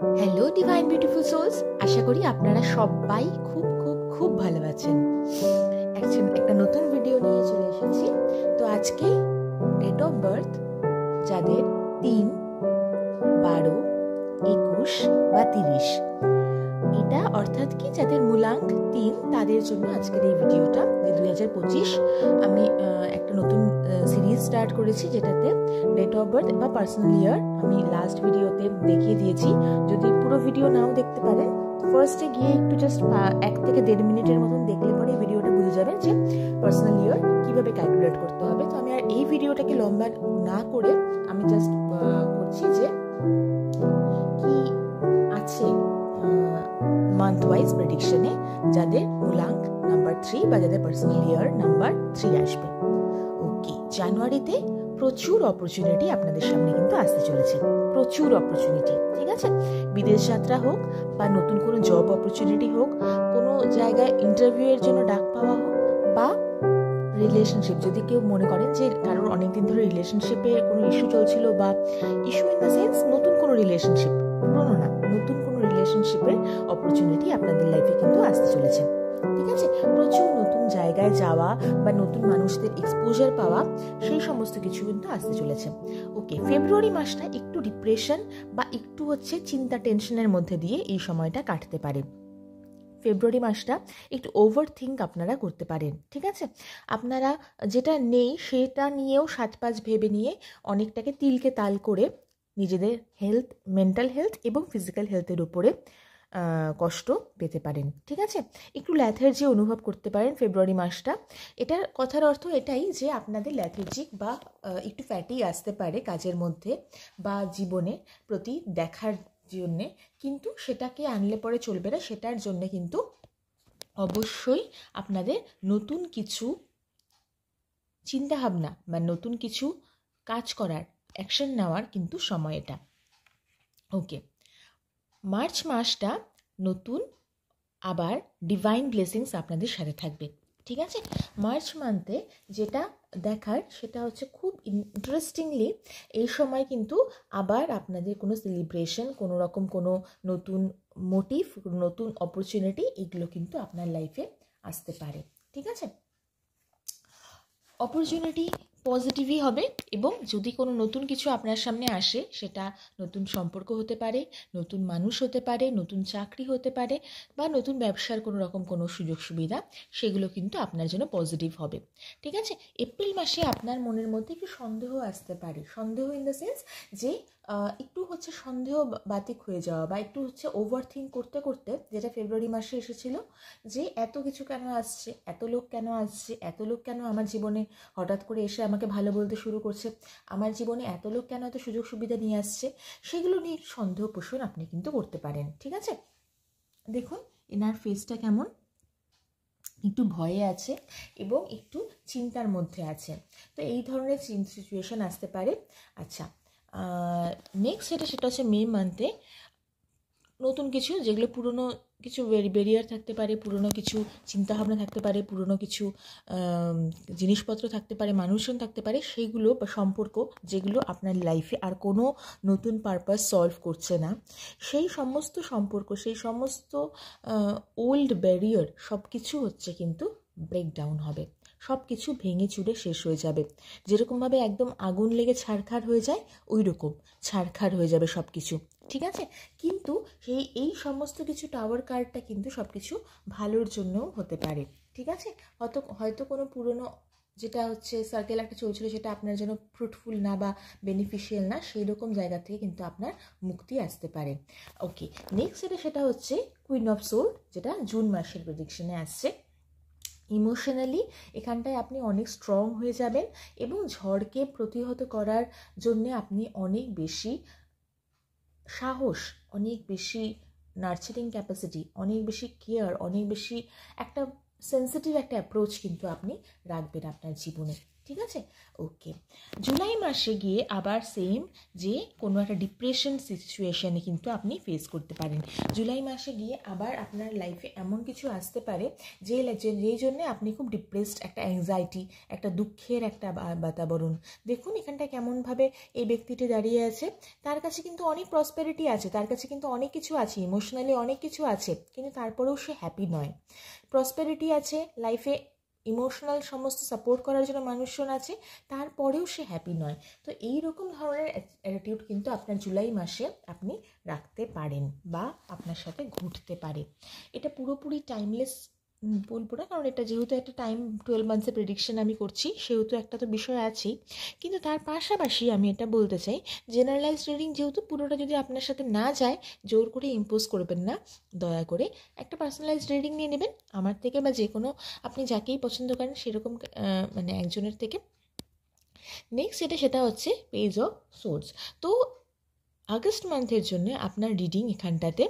Hello divine beautiful sols, আশা করি আপনারা সবাই খুব খুব খুব ভালো আছেন। একটা নতুন ভিডিও নিয়ে চলে এসেছি। তো আজকে ডেট অফ বার্থ যাদের 3, 12, 21 বা 30, এটা অর্থাৎ কি যাদের মূলাঙ্ক 3 তাদের জন্য আজকের এই ভিডিওটা। যে 2025 আমি একটা নতুন সিরিজ স্টার্ট করেছি, যেটাতে ডেট অফ বার্থ বা পার্সোনাল ইয়ার আমি লাস্ট ভিডিওতে দেখিয়ে দিয়েছি। যদি পুরো ভিডিও নাও দেখতে পারেন, ফার্স্টে গিয়ে একটু জাস্ট 1 থেকে 1.5 মিনিটের মতন দেখলে পরে ভিডিওটা বুঝে যাবেন যে পার্সোনাল ইয়ার কীভাবে ক্যালকুলেট করতে হবে। তো আমি আর এই ভিডিওটাকে লম্বা না করে আমি জাস্ট করছি যে কি আছে মান্থ ওয়াইজ প্রেডিকশনে যাদের মূলাঙ্ক নাম্বার 3 বা যাদের পার্সোনাল ইয়ার নাম্বার 3 আসবে। ওকে, জানুয়ারিতে প্রচুর অপরচুনিটি আপনাদের সামনে কিন্তু আসতে চলেছে, প্রচুর অপরচুনিটি। ঠিক আছে, বিদেশ যাত্রা হোক বা নতুন কোনো জব অপরচুনিটি হোক, কোনো জায়গায় ইন্টারভিউ এর জন্য ডাক পাওয়া হোক, বা রিলেশনশিপ, যদি কেউ মনে করেন যে কারোর অনেকদিন ধরে রিলেশনশিপে কোনো ইস্যু চলছিল, বা ইস্যু ইন দ্য সেন্স নতুন কোনো রিলেশনশিপ, পুরোনো না, নতুন কোনো রিলেশনশিপের অপরচুনিটি আপনাদের লাইফে কিন্তু আসতে চলেছে। ঠিক আছে, প্রচুর নতুন জায়গায় যাওয়া বা নতুন মানুষদের এক্সপোজার পাওয়া, সেই সমস্ত কিছু কিন্তু আসতে চলেছে। ওকে, ফেব্রুয়ারি মাসটা একটু ডিপ্রেশন বা একটু চিন্তা টেনশনের মধ্যে দিয়ে এই সময়টা কাটতে পারে। ফেব্রুয়ারি মাসটা একটু ওভার থিঙ্ক আপনারা করতে পারেন। ঠিক আছে, আপনারা যেটা নেই সেটা নিয়েও 7-5 ভেবে নিয়ে অনেকটাকে তিলকে তাল করে নিজেদের হেলথ, মেন্টাল হেলথ এবং ফিজিক্যাল হেলথের উপরে কষ্ট পেতে পারেন। ঠিক আছে, একটু ল্যাথার্জি অনুভব করতে পারেন ফেব্রুয়ারি মাসটা। এটার কথার অর্থ এটাই যে আপনাদের ল্যাথার্জিক বা একটু ফ্যাটি আসতে পারে কাজের মধ্যে বা জীবনের প্রতি দেখার জন্যে, কিন্তু সেটাকে আনলে পরে চলবে না। সেটার জন্য কিন্তু অবশ্যই আপনাদের নতুন কিছু চিন্তাভাবনা বা নতুন কিছু কাজ করার, অ্যাকশন নেওয়ার কিন্তু সময় এটা। ওকে, মার্চ মাসটা নতুন আবার ডিভাইন ব্লেসিংস আপনাদের সাথে থাকবে। ঠিক আছে, মার্চ মান্থে যেটা দেখার সেটা খুব ইন্টারেস্টিংলি এই সময় কিন্তু আবার আপনাদের কোনো সেলিব্রেশন, কোনো রকম কোনো নতুন মোটিভ, নতুন অপরচুনিটি, এগুলো কিন্তু আপনার লাইফে আসতে পারে। ঠিক আছে, অপরচুনিটি পজিটিভই হবে, এবং যদি কোনো নতুন কিছু আপনার সামনে আসে, সেটা নতুন সম্পর্ক হতে পারে, নতুন মানুষ হতে পারে, নতুন চাকরি হতে পারে, বা নতুন ব্যবসার কোনো রকম কোনো সুযোগ সুবিধা, সেগুলো কিন্তু আপনার জন্য পজিটিভ হবে। ঠিক আছে, এপ্রিল মাসে আপনার মনের মধ্যে একটু সন্দেহ আসতে পারে। সন্দেহ ইন দ্য সেন্স যে একটু সন্দেহ বাতিক হয়ে যাওয়া, বা একটু ওভার থিঙ্ক করতে করতে, যেটা ফেব্রুয়ারি মাসে এসেছিল, যে এত কিছু কেন আসছে, এত লোক কেন আসছে, এত লোক কেন আমার জীবনে হঠাৎ করে এসে আমাকে ভালো বলতে শুরু করছে, আমার জীবনে এত লোক কেন এত সুযোগ সুবিধা নিয়ে আসছে, সেগুলো নিয়ে সন্দেহ পোষণ আপনি কিন্তু করতে পারেন। ঠিক আছে, দেখুন এনার ফেসটা কেমন, একটু ভয়ে আছে এবং একটু চিন্তার মধ্যে আছে। তো এই ধরনের সিচুয়েশন আসতে পারে। আচ্ছা, নেক্সট সেটা মে মান্থে নতুন কিছু, যেগুলো পুরনো কিছু ব্যারিয়ার থাকতে পারে, পুরনো কিছু চিন্তাভাবনা থাকতে পারে, পুরনো কিছু জিনিসপত্র থাকতে পারে, মানুষজন থাকতে পারে, সেইগুলো বা সম্পর্ক যেগুলো আপনার লাইফে আর কোনো নতুন পারপাস সলভ করছে না, সেই সমস্ত সম্পর্ক, সেই সমস্ত ওল্ড ব্যারিয়ার সব কিছু কিন্তু ব্রেকডাউন হবে, সব কিছু ভেঙে চুরে শেষ হয়ে যাবে। যেরকমভাবে একদম আগুন লেগে ছারখার হয়ে যায়, ওই রকম ছারখার হয়ে যাবে সব কিছু। ঠিক আছে, কিন্তু এই সমস্ত কিছু টাওয়ার কার্ডটা কিন্তু সব কিছু ভালোর জন্যও হতে পারে। ঠিক আছে, হয়তো কোনো পুরনো যেটা সার্কেল একটা চলছিল, সেটা আপনার জন্য ফ্রুটফুল না বা বেনিফিশিয়াল না, সেই রকম জায়গা থেকে কিন্তু আপনার মুক্তি আসতে পারে। ওকে, নেক্সট সেটা কুইন অফ সোর্ড, যেটা জুন মাসের প্রেডিকশনে আসছে। ইমোশনালি এখানটায় আপনি অনেক স্ট্রং হয়ে যাবেন, এবং ঝড়কে প্রতিহত করার জন্যে আপনি অনেক বেশি সাহস, অনেক বেশি নার্চারিং ক্যাপাসিটি, অনেক বেশি কেয়ার, অনেক বেশি একটা সেন্সিটিভ একটা অ্যাপ্রোচ কিন্তু আপনি রাখবেন আপনার জীবনে। ঠিক আছে? ওকে, জুলাই মাসে গিয়ে আবার সেম, যে কোনো একটা ডিপ্রেশন সিচুয়েশানে কিন্তু আপনি ফেস করতে পারেন। জুলাই মাসে গিয়ে আবার আপনার লাইফে এমন কিছু আসতে পারে যেই জন্যে আপনি খুব ডিপ্রেসড, একটা অ্যাংজাইটি, একটা দুঃখের একটা বাতাবরণ। দেখুন এখানটায় কেমনভাবে এই ব্যক্তিটি দাঁড়িয়ে আছে। তার কাছে কিন্তু অনেক প্রসপেরিটি আছে, তার কাছে কিন্তু অনেক কিছু আছে, ইমোশনালি অনেক কিছু আছে, কিন্তু তারপরেও সে হ্যাপি নয়। প্রসপেরিটি আছে লাইফে, ইমোশনাল সমস্ত সাপোর্ট করার জন্য মানুষজন আছে, তারপরেও সে হ্যাপি নয়। তো এই রকম ধরনের অ্যাটিটিউড কিন্তু আপনার জুলাই মাসে আপনি রাখতে পারেন বা আপনার সাথে ঘটতে পারে। এটা পুরোপুরি টাইমলেস বলবো না, কারণ এটা যেহেতু একটা টাইম 12 মান্থসের প্রেডিকশন আমি করছি, সেহেতু একটা তো বিষয় আছেই। কিন্তু তার পাশাপাশি আমি এটা বলতে চাই, জেনারেলাইজড রিডিং যেহেতু পুরোটা যদি আপনার সাথে না যায়, জোর করে ইম্পোজ করবেন না, দয়া করে একটা পার্সোনালাইজড রিডিং নিয়ে নেবেন আমার থেকে, বা যে কোনো আপনি যাকেই পছন্দ করেন সেরকম মানে একজনের থেকে। নেক্সট সেটা হচ্ছে পেজ অফ সোর্স। তো আগস্ট মান্থের জন্য আপনার রিডিং এখানটাতে,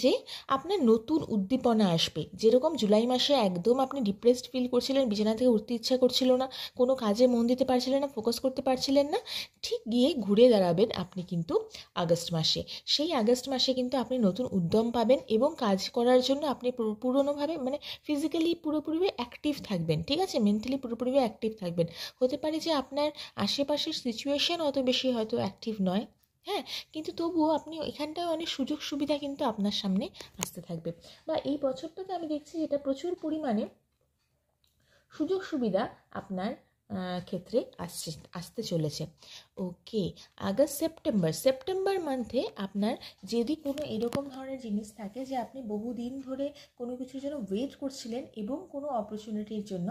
যে আপনার নতুন উদ্দীপনা আসবে। যেরকম জুলাই মাসে একদম আপনি ডিপ্রেসড ফিল করছিলেন, বিছানা থেকে উঠতে ইচ্ছা করছিল না, কোনো কাজে মন দিতে পারছিলেন না, ফোকাস করতে পারছিলেন না, ঠিক গিয়ে ঘুরে দাঁড়াবেন আপনি কিন্তু আগস্ট মাসে। সেই আগস্ট মাসে কিন্তু আপনি নতুন উদ্যম পাবেন এবং কাজ করার জন্য আপনি পুরোনোভাবে মানে ফিজিক্যালি পুরোপুরি অ্যাক্টিভ থাকবেন, ঠিক আছে? মেন্টালি পুরোপুরি অ্যাক্টিভ থাকবেন। হতে পারে যে আপনার আশেপাশের সিচুয়েশান অত বেশি হয়তো অ্যাক্টিভ নয়, হ্যাঁ, কিন্তু তবুও আপনি এখানটায় অনেক সুযোগ সুবিধা কিন্তু আপনার সামনে আসতে থাকবে। বা এই বছরটাতে আমি দেখছি যেটা প্রচুর পরিমাণে সুযোগ সুবিধা আপনার ক্ষেত্রে আসতে চলেছে। ওকে, আগস্ট সেপ্টেম্বর মান্থে আপনার যদি কোনো এরকম ধরনের জিনিস থাকে যে আপনি বহুদিন ধরে কোনো কিছুর জন্য ওয়েট করছিলেন এবং কোনো অপরচুনিটির জন্য,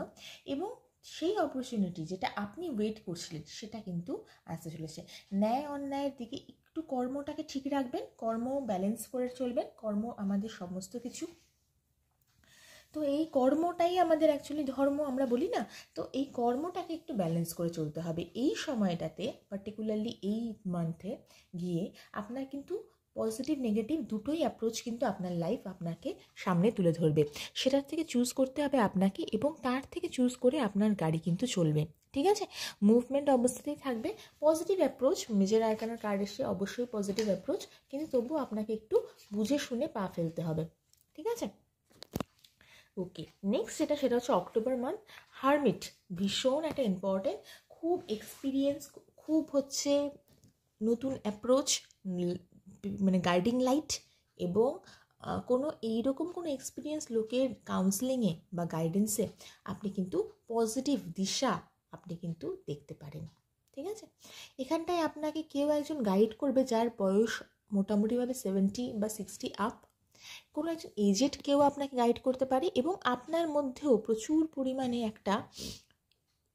এবং সেই অপরচুনিটি যেটা আপনি ওয়েট করছিলেন সেটা কিন্তু আসতে চলেছে। ন্যায় অন্যায়ের দিকে একটু কর্মটাকে ঠিক রাখবেন, কর্ম ব্যালেন্স করে চলবেন, কর্ম আমাদের সমস্ত কিছু। তো এই কর্মটাই আমাদের অ্যাকচুয়ালি ধর্ম আমরা বলি না, তো এই কর্মটাকে একটু ব্যালেন্স করে চলতে হবে এই সময়টাতে, পার্টিকুলারলি এই মান্থে গিয়ে আপনার কিন্তু পজিটিভ নেগেটিভ দুটোই অ্যাপ্রোচ কিন্তু আপনার লাইফ আপনাকে সামনে তুলে ধরবে। সেটার থেকে চুজ করতে হবে আপনাকে, এবং তার থেকে চুজ করে আপনার গাড়ি কিন্তু চলবে, ঠিক আছে? মুভমেন্ট অবস্থাতেই থাকবে, পজিটিভ অ্যাপ্রোচ, মেজর আরকানার কার্ড এসে অবশ্যই পজিটিভ অ্যাপ্রোচ, কিন্তু তবুও আপনাকে একটু বুঝে শুনে পা ফেলতে হবে, ঠিক আছে? ওকে, নেক্সট সেটা হচ্ছে অক্টোবর মান্থ। হারমিট ভীষণ একটা ইম্পর্টেন্ট, খুব এক্সপিরিয়েন্স, খুব হচ্ছে নতুন অ্যাপ্রোচ, মানে গাইডিং লাইট, এবং কোনো এইরকম কোনো এক্সপিরিয়েন্স লোকের কাউন্সেলিংয়ে বা গাইডেন্সে আপনি কিন্তু পজিটিভ দিশা আপনি কিন্তু দেখতে পারেন, ঠিক আছে? এখানটায় আপনাকে কেউ একজন গাইড করবে যার বয়স মোটামুটিভাবে 70 বা 60 আপ, কোনো একজন এজেড কেউ আপনাকে গাইড করতে পারে, এবং আপনার মধ্যেও প্রচুর পরিমাণে একটা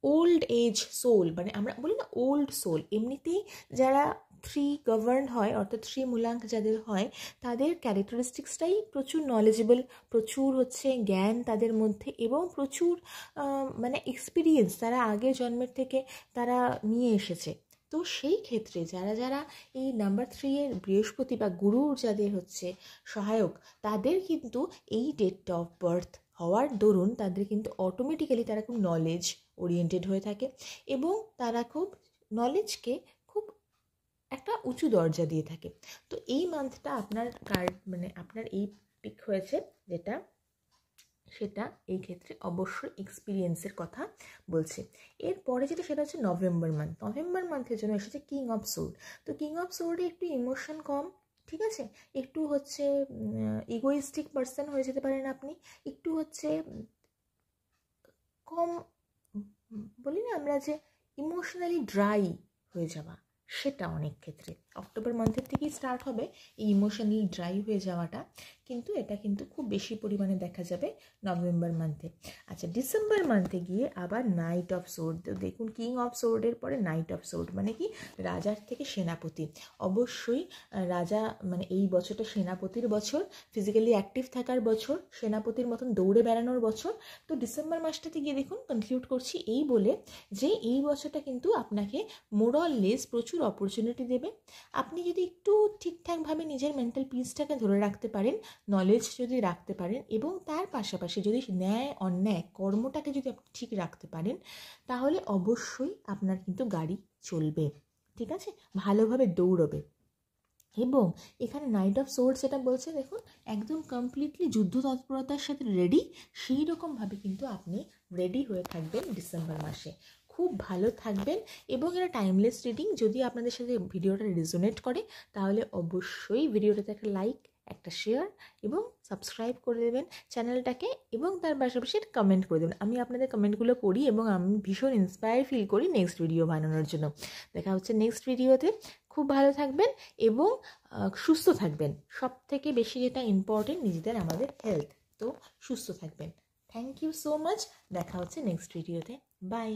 ওল্ড এজ সোল, মানে আমরা বলি না ওল্ড সোল, এমনিতেই যারা 3 গভর্নড হয়, অর্থাৎ 3 মূলাঙ্ক যাদের হয়, তাদের ক্যারেক্টারিস্টিক্সটাই প্রচুর নলেজেবল, প্রচুর হচ্ছে জ্ঞান তাদের মধ্যে, এবং প্রচুর মানে এক্সপিরিয়েন্স তারা আগের জন্মের থেকে তারা নিয়ে এসেছে। তো সেই ক্ষেত্রে যারা যারা এই নাম্বার 3 এর বৃহস্পতি বা গুরুর যাদের হচ্ছে সহায়ক, তাদের কিন্তু এই ডেট অফ বার্থ হওয়ার দরুন তাদের কিন্তু অটোমেটিক্যালি তারা খুব নলেজ ওরিয়েন্টেড হয়ে থাকে, এবং তারা খুব নলেজকে খুব একটা উঁচু দরজা দিয়ে থাকে। তো এই মান্থটা আপনার কার্ড মানে আপনার এই পিক হয়েছে যেটা, সেটা এই ক্ষেত্রে অবশ্যই এক্সপিরিয়েন্সের কথা বলছে। এরপরে যেটা সেটা হচ্ছে নভেম্বর মান্থের জন্য এসেছে কিং অফ সোর্ড। তো কিং অফ সোর্ডে একটু ইমোশন কম, ঠিক আছে? একটু হচ্ছে ইগোইস্টিক পার্সন হয়ে যেতে পারেন আপনি, একটু হচ্ছে কম, বলি না আমরা যে ইমোশনালি ড্রাই হয়ে যাওয়া, সেটা অনেক ক্ষেত্রে অক্টোবর মান্থের থেকেই স্টার্ট হবে এই ইমোশনালি ড্রাই হয়ে যাওয়াটা, কিন্তু এটা কিন্তু খুব বেশি পরিমাণে দেখা যাবে নভেম্বর মান্থে। আচ্ছা, ডিসেম্বর মান্থে গিয়ে আবার নাইট অফ সোর্ড। তো দেখুন কিং অফ সোর্ডের পরে নাইট অফ সোর্ড মানে কি, রাজার থেকে সেনাপতি। অবশ্যই রাজা মানে এই বছরটা সেনাপতির বছর, ফিজিক্যালি অ্যাক্টিভ থাকার বছর, সেনাপতির মতন দৌড়ে বেড়ানোর বছর। তো ডিসেম্বর মাসটাতে গিয়ে দেখুন, কনক্লুড করছি এই বলে যে এই বছরটা কিন্তু আপনাকে মোরাললেস প্রচুর অপরচুনিটি দেবে। আপনি যদি একটু ঠিকঠাকভাবে নিজের মেন্টাল পিসটাকে ধরে রাখতে পারেন, নলেজ যদি রাখতে পারেন এবং তার পাশাপাশি যদি ন্যায় অন্যায় কর্মটাকে যদি আপনি ঠিক রাখতে পারেন, তাহলে অবশ্যই আপনার কিন্তু গাড়ি চলবে, ঠিক আছে, ভালোভাবে দৌড়বে। এবং এখানে নাইট অফ সোর্ডস যেটা বলছে, দেখুন একদম কমপ্লিটলি যুদ্ধ তৎপরতার সাথে রেডি, সেই রকমভাবে কিন্তু আপনি রেডি হয়ে থাকবেন ডিসেম্বর মাসে, খুব ভালো থাকবেন। এবং এটা টাইমলেস রিডিং। যদি আপনাদের সাথে ভিডিওটা রেজোনেট করে তাহলে অবশ্যই ভিডিওটাতে একটা লাইক, একটা শেয়ার এবং সাবস্ক্রাইব করে দেবেন চ্যানেলটাকে, এবং তার পাশাপাশি কমেন্ট করে দেবেন। আমি আপনাদের কমেন্টগুলো পড়ি এবং আমি ভীষণ ইন্সপায়ার ফিল করি নেক্সট ভিডিও বানানোর জন্য। দেখা হচ্ছে নেক্সট ভিডিওতে। খুব ভালো থাকবেন এবং সুস্থ থাকবেন। সব থেকে বেশি যেটা ইম্পর্টেন্ট, নিজেদের আমাদের হেলথ, তো সুস্থ থাকবেন। Thank you so much. দেখা হচ্ছে নেক্সট ভিডিওতে। বাই।